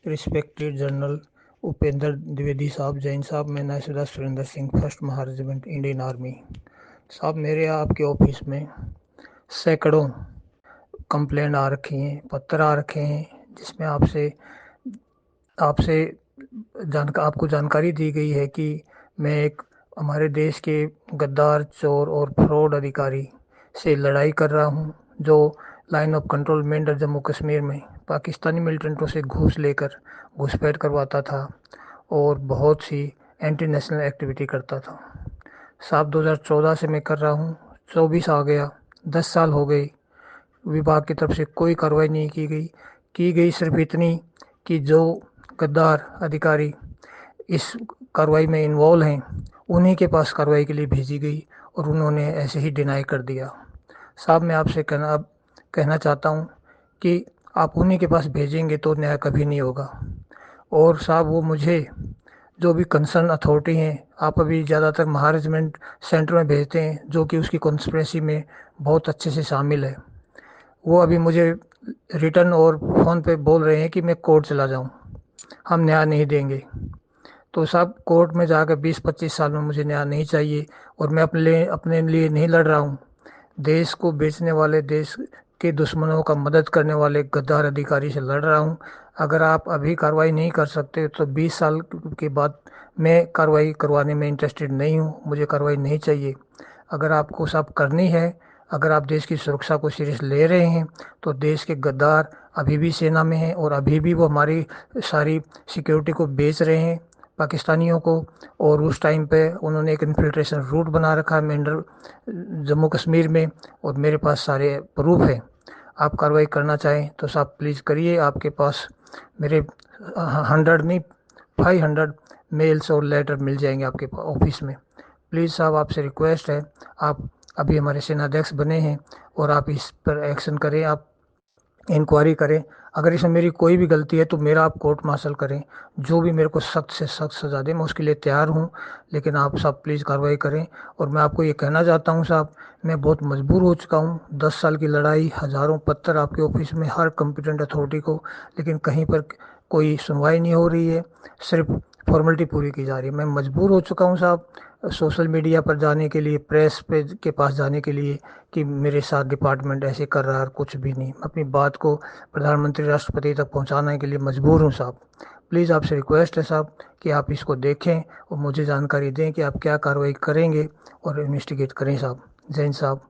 Respected general Upendra Dwivedi साहब, जैन साहब, मैं नायसुदा सुरेंद्र सिंह, फर्स्ट महारेजिमेंट, इंडियन आर्मी। साहब, मेरे आपके ऑफिस में सैकड़ों कंप्लेंट आ रखी हैं, पत्र आ रखे हैं, जिसमें आपसे आपसे आपको जानकारी दी गई है कि मैं एक हमारे देश के गद्दार, चोर और फ्रॉड अधिकारी से लड़ाई कर रहा हूं, जो line of control Mendhar Jammu Kashmir में पाकिस्तानी मिलिटेंटों से घूस लेकर घुसपैठ करवाता था और बहुत सी एंटी नेशनल एक्टिविटी करता था। साहब, 2014 से मैं कर रहा हूँ, 24 आ गया, 10 साल हो गए, विभाग की तरफ से कोई कार्रवाई नहीं की गई सिर्फ इतनी कि जो गद्दार अधिकारी इस कार्रवाई में इन्वॉल्व हैं उन्हीं के पास कार्रवाई के लिए भेजी गई और उन्होंने ऐसे ही डिनाई कर दिया। साहब, मैं आपसे कहना चाहता हूँ कि आप उन्हीं के पास भेजेंगे तो न्याय कभी नहीं होगा। और साहब, वो मुझे जो भी कंसर्न अथॉरिटी हैं, आप अभी ज़्यादातर महारेजिमेंट सेंटर में भेजते हैं, जो कि उसकी कॉन्स्पिरेसी में बहुत अच्छे से शामिल है। वो अभी मुझे रिटर्न और फ़ोन पे बोल रहे हैं कि मैं कोर्ट चला जाऊं, हम न्याय नहीं देंगे। तो साहब, कोर्ट में जाकर 20-25 साल में मुझे न्याय नहीं चाहिए और मैं अपने लिए नहीं लड़ रहा हूँ। देश को बेचने वाले, देश के दुश्मनों का मदद करने वाले गद्दार अधिकारी से लड़ रहा हूँ। अगर आप अभी कार्रवाई नहीं कर सकते तो 20 साल के बाद मैं कार्रवाई करवाने में इंटरेस्टेड नहीं हूँ, मुझे कार्रवाई नहीं चाहिए। अगर आपको साहब करनी है, अगर आप देश की सुरक्षा को सीरियस ले रहे हैं, तो देश के गद्दार अभी भी सेना में हैं और अभी भी वो हमारी सारी सिक्योरिटी को बेच रहे हैं पाकिस्तानियों को। और उस टाइम पे उन्होंने एक इन्फिल्ट्रेशन रूट बना रखा है मेंढर जम्मू कश्मीर में, और मेरे पास सारे प्रूफ है। आप कार्रवाई करना चाहें तो साहब प्लीज़ करिए। आपके पास मेरे 100 नहीं, 500 मेल्स और लेटर मिल जाएंगे आपके ऑफिस में। प्लीज़ साहब, आपसे रिक्वेस्ट है, आप अभी हमारे सेनाध्यक्ष बने हैं और आप इस पर एक्शन करें, आप इंक्वायरी करें। अगर इसमें मेरी कोई भी गलती है तो मेरा आप कोर्ट मार्शल करें, जो भी मेरे को सख्त से सख्त सज़ा दें, मैं उसके लिए तैयार हूँ। लेकिन आप सब प्लीज़ कार्रवाई करें। और मैं आपको ये कहना चाहता हूँ साहब, मैं बहुत मजबूर हो चुका हूँ, 10 साल की लड़ाई, हज़ारों पत्थर आपके ऑफिस में हर कॉम्पिटेंट अथॉरिटी को, लेकिन कहीं पर कोई सुनवाई नहीं हो रही है, सिर्फ फॉर्मेलिटी पूरी की जा रही है। मैं मजबूर हो चुका हूँ साहब, सोशल मीडिया पर जाने के लिए, प्रेस पे के पास जाने के लिए कि मेरे साथ डिपार्टमेंट ऐसे कर रहा है और कुछ भी नहीं। अपनी बात को प्रधानमंत्री, राष्ट्रपति तक पहुंचाने के लिए मजबूर हूं साहब। प्लीज़ आपसे रिक्वेस्ट है साहब कि आप इसको देखें और मुझे जानकारी दें कि आप क्या कार्रवाई करेंगे और इन्वेस्टिगेट करें साहब। जैन साहब।